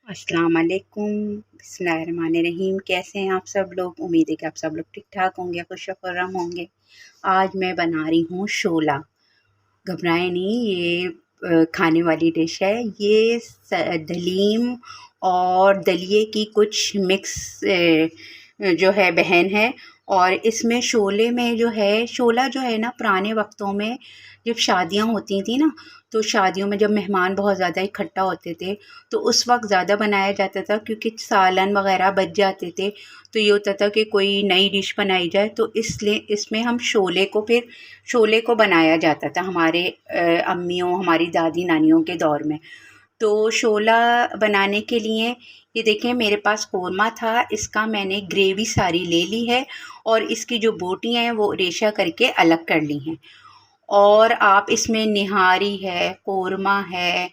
अस्सलाम वालेकुम, बिस्मिल्लाहिर्रहमानिर्रहीम। कैसे हैं आप सब लोग? उम्मीद है कि आप सब लोग ठीक-ठाक होंगे, खुश व खुर्रम होंगे। आज मैं बना रही हूँ शोला। घबराएँ नहीं, ये खाने वाली डिश है। ये दलीम और दलिए की कुछ मिक्स जो है बहन है। और इसमें शोले में जो है शोला जो है ना, पुराने वक्तों में जब शादियाँ होती थी ना, तो शादियों में जब मेहमान बहुत ज़्यादा इकट्ठा होते थे तो उस वक्त ज़्यादा बनाया जाता था, क्योंकि सालन वगैरह बच जाते थे। तो ये होता था कि कोई नई डिश बनाई जाए, तो इसलिए इसमें हम शोले को बनाया जाता था हमारे अम्मियों, हमारी दादी नानियों के दौर में। तो शोला बनाने के लिए ये देखें, मेरे पास कोरमा था, इसका मैंने ग्रेवी सारी ले ली है और इसकी जो बोटियाँ हैं वो रेशा करके अलग कर ली हैं। और आप इसमें निहारी है, कोरमा है,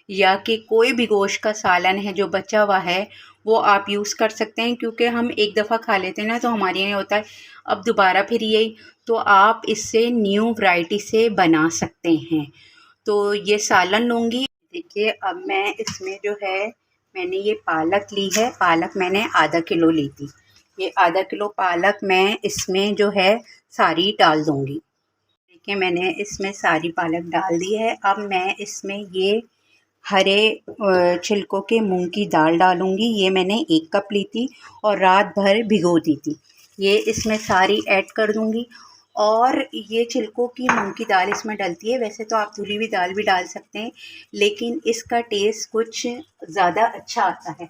या कि कोई भी गोश्त का सालन है जो बचा हुआ है वो आप यूज़ कर सकते हैं, क्योंकि हम एक दफ़ा खा लेते हैं ना, तो हमारे यहाँ होता है अब दोबारा फिर यही। तो आप इससे न्यू वैरायटी से बना सकते हैं। तो ये सालन लूँगी। देखिए, अब मैं इसमें जो है, मैंने ये पालक ली है, पालक मैंने आधा किलो ली थी। ये आधा किलो पालक मैं इसमें जो है सारी डाल दूँगी। देखिए, मैंने इसमें सारी पालक डाल दी है। अब मैं इसमें ये हरे छिलकों के मूंग की दाल डालूँगी। ये मैंने 1 कप ली थी और रात भर भिगो दी थी। ये इसमें सारी ऐड कर दूँगी। और ये छिलकों की मूंग की दाल इसमें डलती है। वैसे तो आप धुली हुई दाल भी डाल सकते हैं, लेकिन इसका टेस्ट कुछ ज़्यादा अच्छा आता है,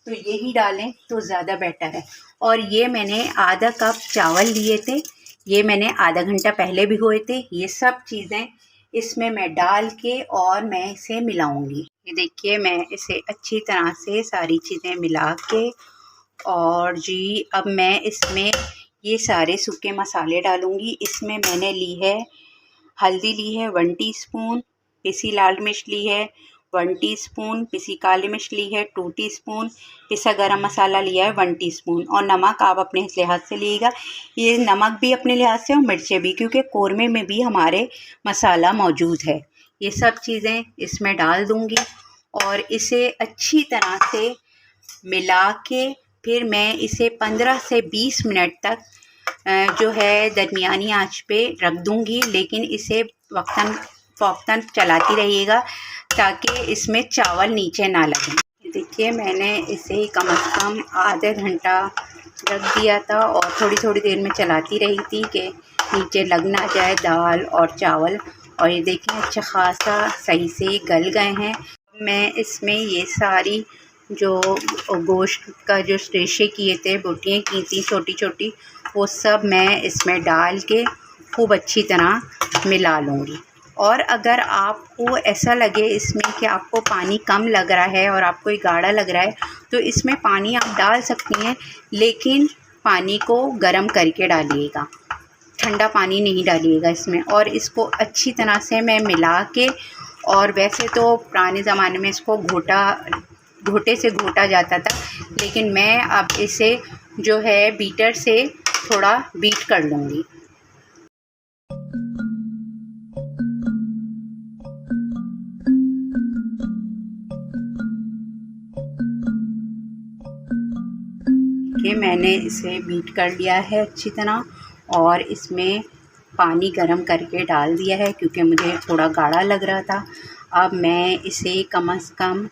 तो यही डालें तो ज़्यादा बेटर है। और ये मैंने आधा कप चावल लिए थे, ये मैंने आधा घंटा पहले भिगोए थे। ये सब चीज़ें इसमें मैं डाल के और मैं इसे मिलाऊंगी। ये देखिए, मैं इसे अच्छी तरह से सारी चीज़ें मिला के, और जी अब मैं इसमें ये सारे सूखे मसाले डालूंगी। इसमें मैंने ली है हल्दी, ली है 1 टीस्पून, पिसी लाल मिर्च ली है 1 टीस्पून, पिसी काली मिर्च ली है 2 टीस्पून, पिसा गरम मसाला लिया है 1 टीस्पून, और नमक आप अपने लिहाज से लीजिएगा। ये नमक भी अपने लिहाज से और मिर्चें भी, क्योंकि कोरमे में भी हमारे मसाला मौजूद है। ये सब चीज़ें इसमें डाल दूँगी और इसे अच्छी तरह से मिला के फिर मैं इसे 15 से 20 मिनट तक जो है दरमियानी आंच पे रख दूँगी। लेकिन इसे वक्तन फ़ौक़्तन चलाती रहिएगा ताकि इसमें चावल नीचे ना लगें। देखिए, मैंने इसे कम से कम आधा घंटा रख दिया था और थोड़ी-थोड़ी देर में चलाती रही थी कि नीचे लग ना जाए दाल और चावल। और ये देखिए, अच्छा ख़ासा सही से गल गए हैं। मैं इसमें ये सारी जो गोश्त का जो रेशे किए थे, बोटियाँ की थी छोटी-छोटी, वो सब मैं इसमें डाल के खूब अच्छी तरह मिला लूँगी। और अगर आपको ऐसा लगे इसमें कि आपको पानी कम लग रहा है और आपको ये गाढ़ा लग रहा है, तो इसमें पानी आप डाल सकती हैं, लेकिन पानी को गर्म करके डालिएगा, ठंडा पानी नहीं डालिएगा इसमें। और इसको अच्छी तरह से मैं मिला के, और वैसे तो पुराने ज़माने में इसको घोटे से घोटा जाता था, लेकिन मैं अब इसे जो है बीटर से थोड़ा बीट कर लूँगी। कि मैंने इसे बीट कर लिया है अच्छी तरह, और इसमें पानी गरम करके डाल दिया है, क्योंकि मुझे थोड़ा गाढ़ा लग रहा था। अब मैं इसे कम से कम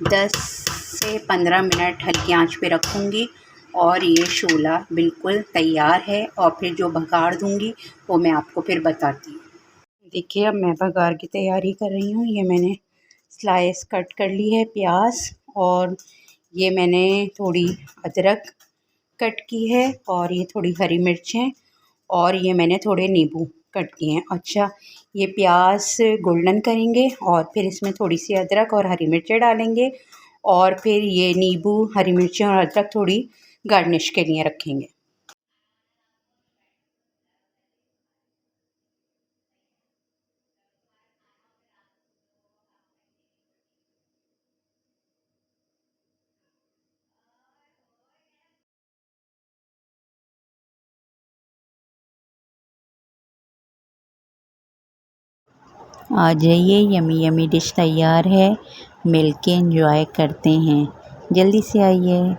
10 से 15 मिनट हल्की आंच पे रखूँगी और ये शोला बिल्कुल तैयार है। और फिर जो बघाड़ दूँगी वो मैं आपको फिर बताती हूँ। देखिए, अब मैं बघार की तैयारी कर रही हूँ। ये मैंने स्लाइस कट कर ली है प्याज, और ये मैंने थोड़ी अदरक कट की है, और ये थोड़ी हरी मिर्चें, और ये मैंने थोड़े नींबू कट किए हैं। अच्छा, ये प्याज गोल्डन करेंगे और फिर इसमें थोड़ी सी अदरक और हरी मिर्चें डालेंगे, और फिर ये नींबू, हरी मिर्चें और अदरक थोड़ी गार्निश के लिए रखेंगे। आ जाइए, यमी यमी डिश तैयार है, मिल के एंजॉय करते हैं। जल्दी से आइए।